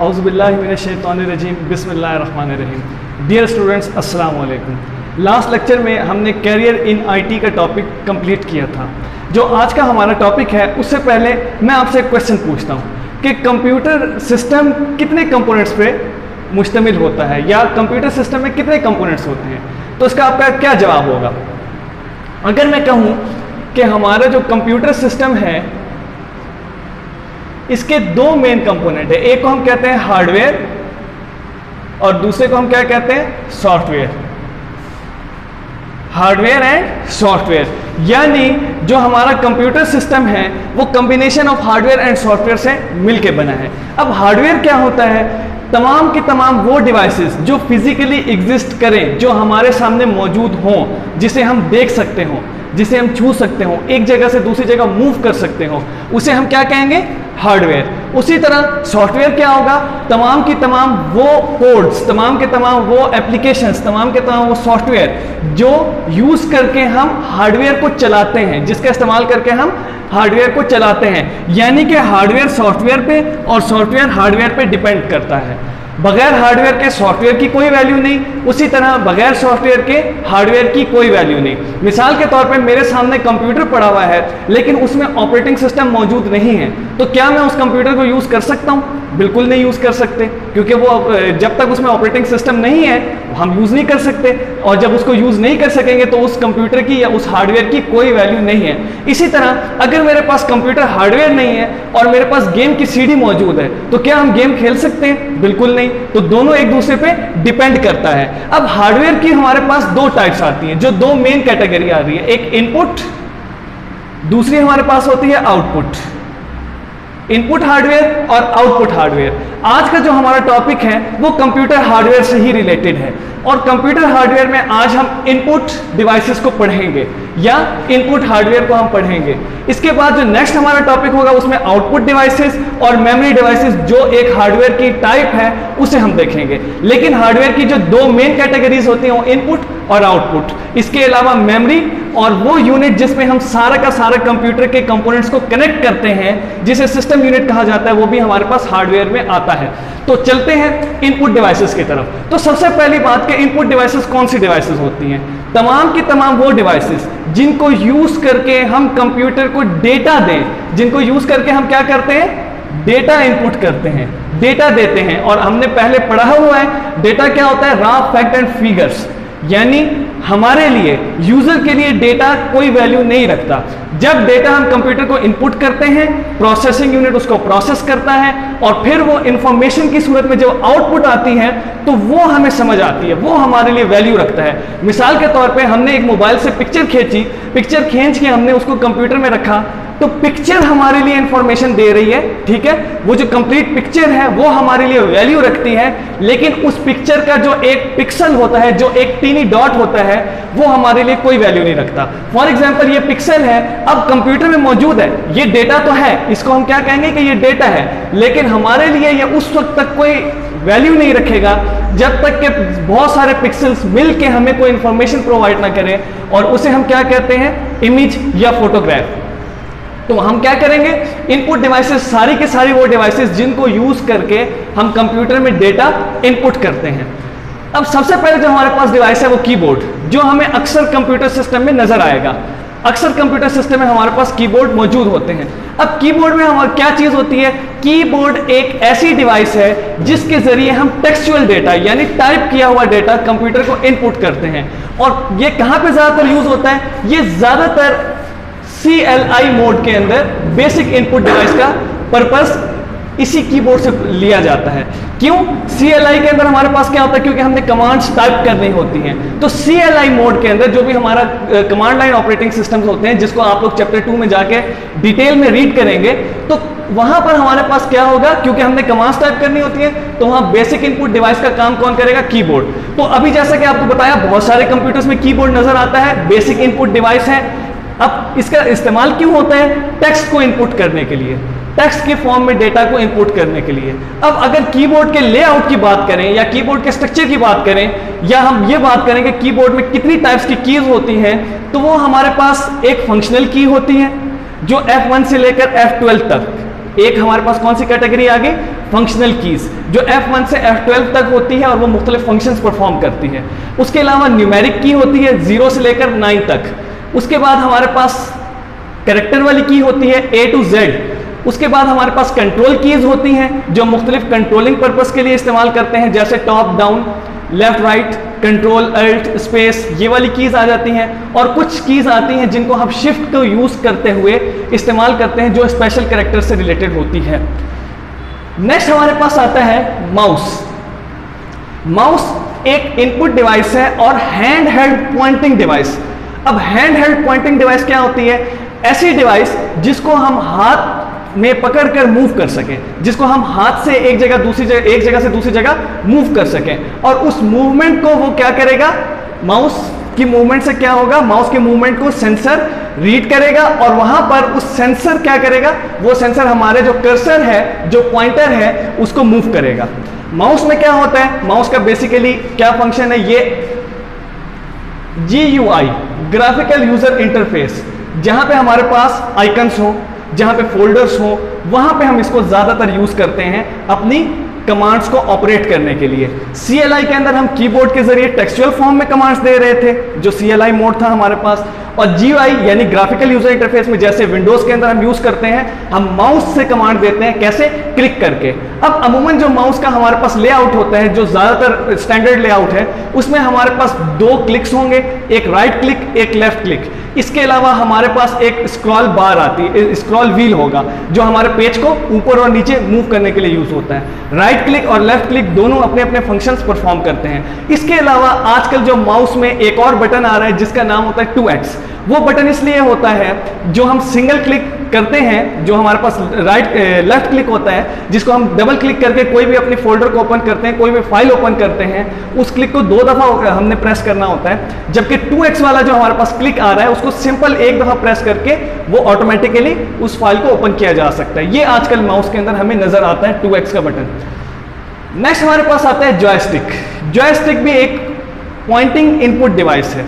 औज़ुबिल्लाहि मिनश्शैतानिर्रजीम बिस्मिल्लाहिर्रहमानिर्रहीम। Dear students, अस्सलाम वालेकुम। लास्ट लेक्चर में हमने कैरियर इन आईटी का टॉपिक कंप्लीट किया था। जो आज का हमारा टॉपिक है, उससे पहले मैं आपसे एक क्वेश्चन पूछता हूँ कि कंप्यूटर सिस्टम कितने कंपोनेंट्स पे मुश्तमिल होता है, या कंप्यूटर सिस्टम में कितने कंपोनेंट्स होते हैं। तो इसका आपका क्या जवाब होगा? अगर मैं कहूँ कि हमारा जो कंप्यूटर सिस्टम है इसके दो मेन कंपोनेंट है, एक को हम कहते हैं हार्डवेयर और दूसरे को हम क्या कहते हैं? सॉफ्टवेयर। हार्डवेयर एंड सॉफ्टवेयर, यानी जो हमारा कंप्यूटर सिस्टम है वो combination of hardware and software से मिलके बना है। अब हार्डवेयर क्या होता है? तमाम के तमाम वो डिवाइसेस जो फिजिकली एग्जिस्ट करें, जो हमारे सामने मौजूद हों, जिसे हम देख सकते हों, जिसे हम छू सकते हो, एक जगह से दूसरी जगह मूव कर सकते हो, उसे हम क्या कहेंगे? हार्डवेयर। उसी तरह सॉफ्टवेयर क्या होगा? तमाम की तमाम वो कोड्स, तमाम के तमाम वो एप्लीकेशंस, तमाम के तमाम वो सॉफ्टवेयर जो यूज करके हम हार्डवेयर को चलाते हैं, जिसका इस्तेमाल करके हम हार्डवेयर को चलाते हैं। यानी कि हार्डवेयर सॉफ्टवेयर पे और सॉफ्टवेयर हार्डवेयर पे डिपेंड करता है। बगैर हार्डवेयर के सॉफ्टवेयर की कोई वैल्यू नहीं, उसी तरह बगैर सॉफ्टवेयर के हार्डवेयर की कोई वैल्यू नहीं। मिसाल के तौर पे मेरे सामने कंप्यूटर पड़ा हुआ है, लेकिन उसमें ऑपरेटिंग सिस्टम मौजूद नहीं है, तो क्या मैं उस कंप्यूटर को यूज़ कर सकता हूँ? बिल्कुल नहीं यूज़ कर सकते, क्योंकि वो जब तक उसमें ऑपरेटिंग सिस्टम नहीं है हम यूज़ नहीं कर सकते, और जब उसको यूज़ नहीं कर सकेंगे तो उस कंप्यूटर की या उस हार्डवेयर की कोई वैल्यू नहीं है। इसी तरह अगर मेरे पास कंप्यूटर हार्डवेयर नहीं है और मेरे पास गेम की सीडी मौजूद है, तो क्या हम गेम खेल सकते हैं? बिल्कुल नहीं। तो दोनों एक दूसरे पे डिपेंड करता है। अब हार्डवेयर की हमारे पास दो टाइप्स आती हैं, जो दो मेन कैटेगरी आ रही है, एक इनपुट, दूसरी हमारे पास होती है आउटपुट। इनपुट हार्डवेयर और आउटपुट हार्डवेयर। आज का जो हमारा टॉपिक है वो कंप्यूटर हार्डवेयर से ही रिलेटेड है, और कंप्यूटर हार्डवेयर में आज हम इनपुट डिवाइसेस को पढ़ेंगे या इनपुट हार्डवेयर को हम पढ़ेंगे। इसके बाद जो नेक्स्ट हमारा टॉपिक होगा उसमें आउटपुट डिवाइसेस और मेमोरी डिवाइसेस, जो एक हार्डवेयर की टाइप है, उसे हम देखेंगे। लेकिन हार्डवेयर की जो दो मेन कैटेगरीज होती हैं वो इनपुट और आउटपुट। इसके अलावा मेमोरी और वो यूनिट जिसमें हम सारा का सारा कंप्यूटर के कंपोनेंट्स को कनेक्ट करते हैं, जिसे सिस्टम यूनिट कहा जाता है, वो भी हमारे पास हार्डवेयर में आता है। तो चलते हैं इनपुट डिवाइसेस की तरफ। तो सबसे पहली बात कि इनपुट डिवाइसेस कौन सी डिवाइसेस होती हैं? तमाम की तमाम वो डिवाइसेस जिनको यूज करके हम कंप्यूटर को डेटा दें, जिनको यूज करके हम क्या करते हैं? डेटा इनपुट करते हैं, डेटा देते हैं। और हमने पहले पढ़ा हुआ है डेटा क्या होता है? Raw fact and figures. यानी हमारे लिए, यूजर के लिए डेटा कोई वैल्यू नहीं रखता। जब डेटा हम कंप्यूटर को इनपुट करते हैं, प्रोसेसिंग यूनिट उसको प्रोसेस करता है, और फिर वो इंफॉर्मेशन की सूरत में जब आउटपुट आती है तो वो हमें समझ आती है, वो हमारे लिए वैल्यू रखता है। मिसाल के तौर पे हमने एक मोबाइल से पिक्चर खींची, पिक्चर खींच के हमने उसको कंप्यूटर में रखा, तो पिक्चर हमारे लिए इंफॉर्मेशन दे रही है, ठीक है? वो जो कंप्लीट पिक्चर है वो हमारे लिए वैल्यू रखती है, लेकिन उस पिक्चर का जो एक पिक्सल होता है, जो एक टीनी डॉट होता है, वो हमारे लिए कोई वैल्यू नहीं रखता। फॉर एग्जाम्पल ये पिक्सल है, अब कंप्यूटर में मौजूद है, ये डेटा तो है, इसको हम क्या कहेंगे कि ये डेटा है, लेकिन हमारे लिए ये उस वक्त तक कोई वैल्यू नहीं रखेगा जब तक कि बहुत सारे पिक्सल्स मिलके हमें कोई इंफॉर्मेशन प्रोवाइड ना करें, और उसे हम क्या कहते हैं? इमेज या फोटोग्राफ। तो हम क्या करेंगे? इनपुट डिवाइसेस सारी के सारी वो डिवाइसेस जिनको यूज करके हम कंप्यूटर में डेटा इनपुट करते हैं। अब सबसे पहले जो हमारे पास डिवाइस है वो कीबोर्ड, जो हमें अक्सर कंप्यूटर सिस्टम में नजर आएगा। अक्सर कंप्यूटर सिस्टम में हमारे पास कीबोर्ड मौजूद होते हैं। अब कीबोर्ड में हमारी क्या चीज होती है? कीबोर्ड एक ऐसी डिवाइस है जिसके जरिए हम टेक्सचुअल डेटा, यानी टाइप किया हुआ डेटा कंप्यूटर को इनपुट करते हैं। और ये कहां पे ज्यादातर यूज होता है? ये ज्यादातर CLI मोड के अंदर, बेसिक इनपुट डिवाइस का पर्पस इसी कीबोर्ड से लिया जाता है। क्यों? CLI के अंदर हमारे पास क्या होता है? क्योंकि हमने कमांड्स टाइप करनी होती हैं। तो CLI मोड के अंदर जो भी हमारा कमांड लाइन ऑपरेटिंग सिस्टम्स होते हैं, जिसको आप लोग चैप्टर 2 में जाके डिटेल में रीड करेंगे, तो वहां पर हमारे पास क्या होगा? क्योंकि हमने कमांड्स टाइप करनी होती है, तो वहां बेसिक इनपुट डिवाइस का काम कौन करेगा? कीबोर्ड। तो अभी जैसा कि आपको बताया, बहुत सारे कंप्यूटर्स में कीबोर्ड नजर आता है, बेसिक इनपुट डिवाइस है। अब इसका इस्तेमाल क्यों होता है? टेक्स्ट को इनपुट करने के लिए, टेक्स्ट के फॉर्म में डेटा को इनपुट करने के लिए। अब अगर कीबोर्ड के लेआउट की बात करें, या कीबोर्ड के स्ट्रक्चर की बात करें, या हम ये बात करें कि कीबोर्ड में कितनी टाइप्स की कीज होती हैं, तो वो हमारे पास एक फंक्शनल की होती है जो F1 से लेकर F12 तक, एक हमारे पास कौन सी कैटेगरी आ गई, फंक्शनल कीज, जो F1 से F12 तक होती है और वो मुख्तलिफ फंक्शंस परफॉर्म करती है। उसके अलावा न्यूमेरिक की होती है 0 से लेकर 9 तक। उसके बाद हमारे पास कैरेक्टर वाली की होती है A to Z। उसके बाद हमारे पास कंट्रोल कीज होती हैं जो मुख्तलिफ कंट्रोलिंग पर्पस के लिए इस्तेमाल करते हैं, जैसे top down, left right, control alt space, ये वाली कीज आ जाती हैं। और कुछ कीज आती हैं जिनको हम शिफ्ट को यूज करते हुए इस्तेमाल करते हैं, जो स्पेशल कैरेक्टर से रिलेटेड होती है। नेक्स्ट हमारे पास आता है माउस। माउस एक इनपुट डिवाइस है और हैंड हेल्ड पॉइंटिंग डिवाइस। अब हैंड हेल्ड पॉइंटिंग डिवाइस क्या होती है, ऐसी डिवाइस जिसको हम हाथ में पकड़कर मूव कर सकें, जिसको हम हाथ से एक जगह से दूसरी जगह मूव कर सकें। और उस मूवमेंट को वो क्या करेगा, माउस की मूवमेंट से क्या होगा, माउस के मूवमेंट को सेंसर रीड करेगा और वहां पर उस सेंसर क्या करेगा, वो सेंसर हमारे जो कर्सर है, जो पॉइंटर है, उसको मूव करेगा। माउस में क्या होता है, माउस का बेसिकली क्या फंक्शन है, ये GUI, ग्राफिकल यूजर इंटरफेस, जहां पे हमारे पास आइकन्स हो, जहां पे फोल्डर्स हो, वहां पे हम इसको ज्यादातर यूज करते हैं अपनी कमांड्स को ऑपरेट करने के लिए। CLI के अंदर हम कीबोर्ड के जरिए टेक्सचुअल फॉर्म में कमांड्स दे रहे थे, जो CLI मोड था हमारे पास। और GUI यानी ग्राफिकल यूजर इंटरफेस में जैसे विंडोज के अंदर हम यूज करते हैं, हम माउस से कमांड देते हैं, कैसे, क्लिक करके। अब अमूमन जो माउस का हमारे पास लेआउट होता है, जो ज्यादातर स्टैंडर्ड लेआउट है, उसमें हमारे पास 2 क्लिक्स होंगे, एक राइट क्लिक, एक लेफ्ट क्लिक। इसके अलावा हमारे पास एक स्क्रॉल बार आती है, स्क्रॉल व्हील होगा, जो हमारे पेज को ऊपर और नीचे मूव करने के लिए यूज होता है। राइट क्लिक और लेफ्ट क्लिक दोनों अपने अपने फंक्शंस परफॉर्म करते हैं। इसके अलावा आजकल जो माउस में एक और बटन आ रहा है जिसका नाम होता है 2x। वो बटन इसलिए होता है, जो हम सिंगल क्लिक करते हैं, जो हमारे पास लेफ्ट क्लिक होता है, जिसको हम डबल क्लिक करके कोई भी अपनी फोल्डर को ओपन करते हैं, कोई भी फाइल ओपन करते हैं, उस क्लिक को 2 दफा हमने प्रेस करना होता है। जबकि 2x वाला जो हमारे पास क्लिक आ रहा है, उसको सिंपल एक दफा प्रेस करके वो ऑटोमेटिकली उस फाइल को ओपन किया जा सकता है। ये आजकल माउस के अंदर हमें नजर आता है 2x का बटन। नेक्स्ट हमारे पास आता है जॉयस्टिक। जॉयस्टिक भी एक पॉइंटिंग इनपुट डिवाइस है।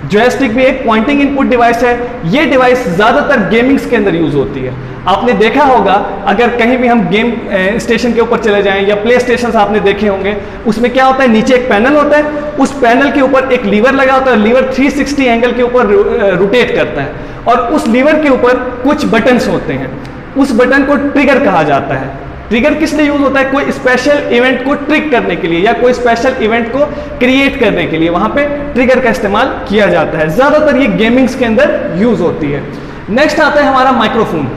जॉयस्टिक भी एक पॉइंटिंग इनपुट डिवाइस है। ये डिवाइस ज्यादातर गेमिंग्स के अंदर यूज होती है। आपने देखा होगा, अगर कहीं भी हम गेम स्टेशन के ऊपर चले जाएं या प्ले स्टेशन आपने देखे होंगे, उसमें क्या होता है, नीचे एक पैनल होता है, उस पैनल के ऊपर एक लीवर लगा होता है, लीवर 360 एंगल के ऊपर रोटेट करता है और उस लीवर के ऊपर कुछ बटन्स होते हैं। उस बटन को ट्रिगर कहा जाता है। ट्रिगर किस लिए यूज होता है, कोई स्पेशल इवेंट को ट्रिक करने के लिए या कोई स्पेशल इवेंट को क्रिएट करने के लिए वहां पे ट्रिगर का इस्तेमाल किया जाता है। ज्यादातर ये गेमिंग्स के अंदर यूज होती है। नेक्स्ट आता है हमारा माइक्रोफोन।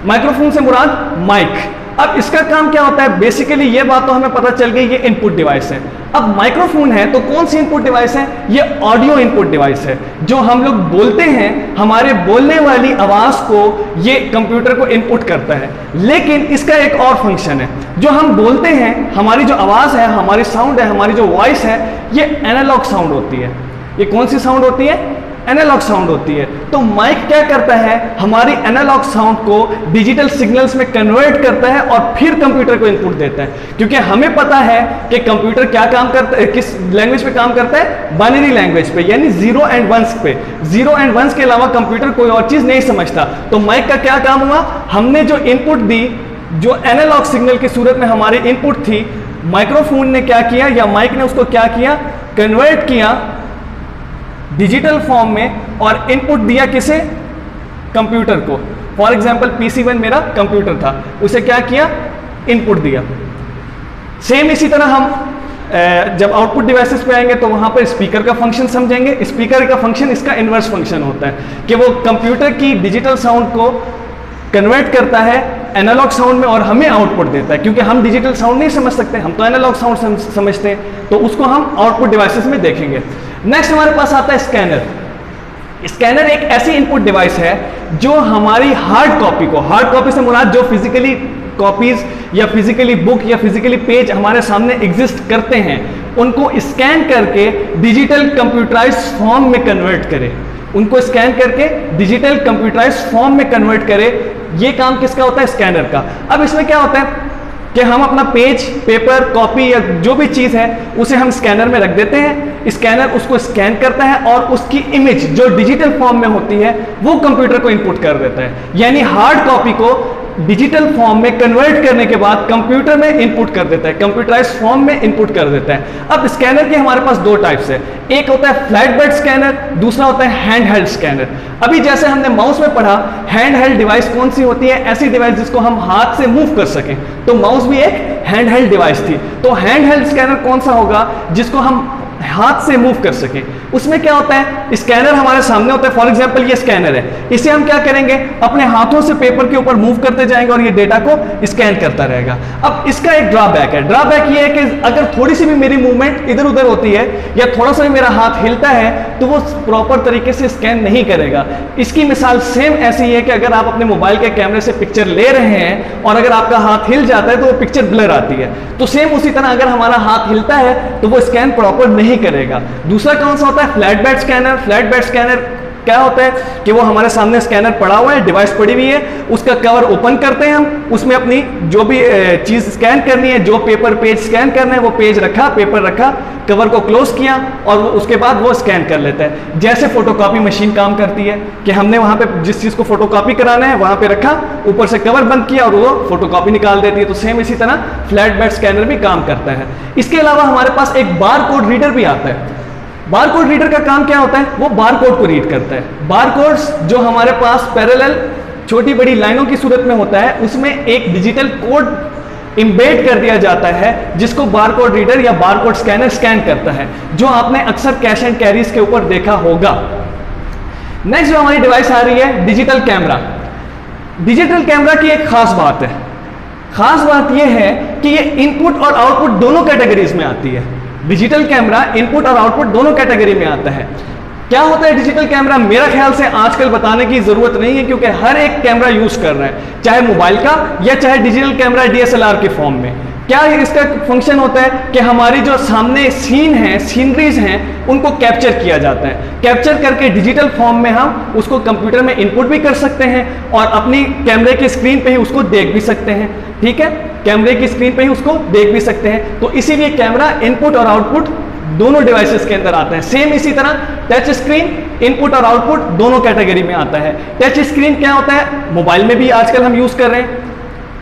माइक्रोफोन से मुराद माइक। अब इसका काम क्या होता है, बेसिकली ये बात तो हमें पता चल गई, ये इनपुट डिवाइस है। अब माइक्रोफोन है तो कौन सी इनपुट डिवाइस है, ये ऑडियो इनपुट डिवाइस है। जो हम लोग बोलते हैं, हमारे बोलने वाली आवाज को ये कंप्यूटर को इनपुट करता है। लेकिन इसका एक और फंक्शन है, जो हम बोलते हैं, हमारी जो आवाज है, हमारी साउंड है, हमारी जो वॉइस है, ये एनालॉग साउंड होती है। ये कौन सी साउंड होती है, एनालॉग साउंड होती है। तो माइक क्या करता है, हमारी एनालॉग साउंड को डिजिटल सिग्नल्स में कन्वर्ट करता है और फिर कंप्यूटर को इनपुट देता है। क्योंकि हमें पता है कि कंप्यूटर क्या काम करता है, किस लैंग्वेज पे काम करता है, बाइनरी लैंग्वेज पे, यानी 0 एंड 1 पे। 0 एंड 1 के अलावा कंप्यूटर कोई और चीज नहीं समझता। तो माइक का क्या काम हुआ, हमने जो इनपुट दी, जो एनालॉग सिग्नल की सूरत में हमारी इनपुट थी, माइक्रोफोन ने क्या किया या माइक ने उसको क्या किया, कन्वर्ट किया डिजिटल फॉर्म में और इनपुट दिया किसे, कंप्यूटर को। फॉर एग्जांपल PC1 मेरा कंप्यूटर था, उसे क्या किया, इनपुट दिया। सेम इसी तरह हम जब आउटपुट डिवाइसेस पे आएंगे तो वहां पर स्पीकर का फंक्शन समझेंगे। स्पीकर का फंक्शन इसका इनवर्स फंक्शन होता है कि वो कंप्यूटर की डिजिटल साउंड को कन्वर्ट करता है एनालॉग साउंड में और हमें आउटपुट देता है। क्योंकि हम डिजिटल साउंड नहीं समझ सकते, हम तो एनालॉग साउंड समझते हैं, तो उसको हम आउटपुट डिवाइसेस में देखेंगे। नेक्स्ट हमारे पास आता है स्कैनर। स्कैनर एक ऐसी इनपुट डिवाइस है जो हमारी हार्ड कॉपी को, हार्ड कॉपी से मुराद जो फिजिकली कॉपीज या फिजिकली बुक या फिजिकली पेज हमारे सामने एग्जिस्ट करते हैं, उनको स्कैन करके डिजिटल कंप्यूटराइज्ड फॉर्म में कन्वर्ट करे। उनको स्कैन करके डिजिटल कंप्यूटराइज्ड फॉर्म में कन्वर्ट करे। ये काम किसका होता है, स्कैनर का। अब इसमें क्या होता है कि हम अपना पेज, पेपर, कॉपी या जो भी चीज़ है उसे हम स्कैनर में रख देते हैं। स्कैनर उसको स्कैन करता है और उसकी इमेज जो डिजिटल फॉर्म में होती है वो कंप्यूटर को इनपुट कर देता है। यानी हार्ड कॉपी को डिजिटल फॉर्म में कन्वर्ट करने के बाद कंप्यूटर में इनपुट कर देता है, कंप्यूटराइज फॉर्म में इनपुट कर देता है। अब स्कैनर के हमारे पास दो टाइप्स है, एक होता है फ्लैट बेड स्कैनर, दूसरा होता है हैंड हेल्ड स्कैनर। अभी जैसे हमने माउस में पढ़ा, हैंड हेल्ड डिवाइस कौन सी होती है? ऐसी डिवाइस जिसको हम हाथ से मूव कर सकें, तो माउस भी एक हैंड हेल्ड डिवाइस थी। तो हैंड हेल्ड स्कैनर कौन सा होगा? जिसको हम हाथ से मूव कर सके। उसमें क्या होता है, स्कैनर हमारे सामने होता है, फॉर एग्जांपल ये स्कैनर है, इसे हम क्या करेंगे, अपने हाथों से पेपर के ऊपर मूव करते जाएंगे और ये डेटा को स्कैन करता रहेगा। अब इसका एक ड्रॉबैक है, ड्रॉबैक ये है कि अगर थोड़ी सी भी मेरी मूवमेंट इधर उधर होती है या थोड़ा सा भी मेरा हाथ हिलता है तो वो प्रॉपर तरीके से स्कैन नहीं करेगा। इसकी मिसाल सेम ऐसी है कि अगर आप अपने मोबाइल के कैमरे से पिक्चर ले रहे हैं और अगर आपका हाथ हिल जाता है तो वो पिक्चर ब्लर आती है, तो सेम उसी तरह अगर हमारा हाथ हिलता है तो वो स्कैन प्रॉपर नहीं करेगा। दूसरा कौन सा होता है? Flat bed scanner. Flat bed scanner क्या होता है कि वो हमारे सामने स्कैनर पड़ा हुआ है, डिवाइस पड़ी हुई है, उसका कवर ओपन करते हैं हम, उसमें अपनी जो भी चीज स्कैन करनी है, जो पेपर पेज स्कैन करना है वो पेज रखा, पेपर रखा, कवर को क्लोज किया और उसके बाद वो स्कैन कर लेता है। जैसे फोटोकॉपी मशीन काम करती है कि हमने वहां पे जिस चीज को फोटोकॉपी कराना है वहां पे रखा, ऊपर से कवर बंद किया और वो फोटोकॉपी निकाल देती है। तो सेम इसी तरह फ्लैट बेड स्कैनर भी काम करता है। इसके अलावा हमारे पास एक बार कोड रीडर भी आता है। बार कोड रीडर का काम क्या होता है? वो बार कोड को रीड करता है। बार कोड्स जो हमारे पास पैरेलल छोटी बड़ी लाइनों की सूरत में होता है, उसमें एक डिजिटल कोड इंबेड कर दिया जाता है जिसको बार कोड रीडर या बार कोड स्कैनर स्कैन करता है, जो आपने अक्सर कैश एंड कैरीज के ऊपर देखा होगा। नेक्स्ट जो हमारी डिवाइस आ रही है, डिजिटल कैमरा। डिजिटल कैमरा की एक खास बात है, खास बात यह है कि ये इनपुट और आउटपुट दोनों कैटेगरीज में आती है। डिजिटल कैमरा इनपुट और आउटपुट दोनों कैटेगरी में आता है। क्या होता है डिजिटल कैमरा? मेरा ख्याल से आजकल बताने की जरूरत नहीं है क्योंकि हर एक कैमरा यूज कर रहा है, चाहे मोबाइल का या चाहे डिजिटल कैमरा डीएसएलआर के फॉर्म में। क्या इसका फंक्शन होता है कि हमारी जो सामने सीन है, सीनरीज हैं, उनको कैप्चर किया जाता है। कैप्चर करके डिजिटल फॉर्म में हम उसको कंप्यूटर में इनपुट भी कर सकते हैं और अपनी कैमरे की स्क्रीन पे ही उसको देख भी सकते हैं। ठीक है, कैमरे की स्क्रीन पे ही उसको देख भी सकते हैं। तो इसीलिए कैमरा इनपुट और आउटपुट दोनों डिवाइसेस के अंदर आता है। सेम इसी तरह टच स्क्रीन इनपुट और आउटपुट दोनों कैटेगरी में आता है। टच स्क्रीन क्या होता है? मोबाइल में भी आजकल हम यूज कर रहे हैं,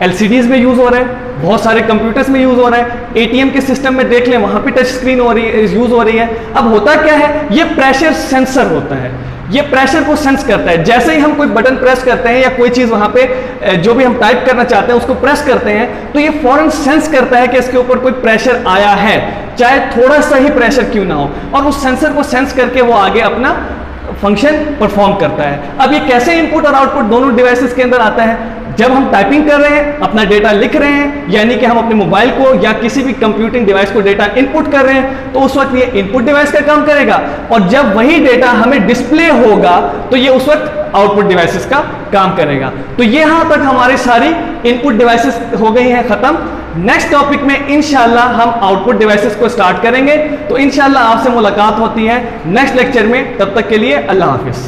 एलसीडीज में यूज हो रहा है, बहुत सारे कंप्यूटर्स में यूज हो रहा है, एटीएम के सिस्टम में देख लें वहां पे टच स्क्रीन हो रही है, यूज हो रही है। अब होता क्या है, ये प्रेशर सेंसर होता है, ये प्रेशर को सेंस करता है। जैसे ही हम कोई बटन प्रेस करते हैं या कोई चीज वहां पे जो भी हम टाइप करना चाहते हैं उसको प्रेस करते हैं तो ये फौरन सेंस करता है कि इसके ऊपर कोई प्रेशर आया है, चाहे थोड़ा सा ही प्रेशर क्यों ना हो, और उस सेंसर को सेंस करके वो आगे अपना फंक्शन परफॉर्म करता है। अब ये कैसे इनपुट और आउटपुट दोनों डिवाइसेस के अंदर आता है? जब हम टाइपिंग कर रहे हैं, अपना डेटा लिख रहे हैं, यानी कि हम अपने मोबाइल को या किसी भी कंप्यूटिंग डिवाइस को डेटा इनपुट कर रहे हैं, तो उस वक्त ये इनपुट डिवाइस का काम करेगा, और जब वही डेटा हमें डिस्प्ले होगा तो ये उस वक्त आउटपुट डिवाइसेस का काम करेगा। तो ये यहां तक हमारी सारी इनपुट डिवाइसेस हो गई हैं खत्म। नेक्स्ट टॉपिक में इंशाल्लाह हम आउटपुट डिवाइसेस को स्टार्ट करेंगे। तो इंशाल्लाह आपसे मुलाकात होती है नेक्स्ट लेक्चर में। तब तक के लिए अल्लाह हाफिज।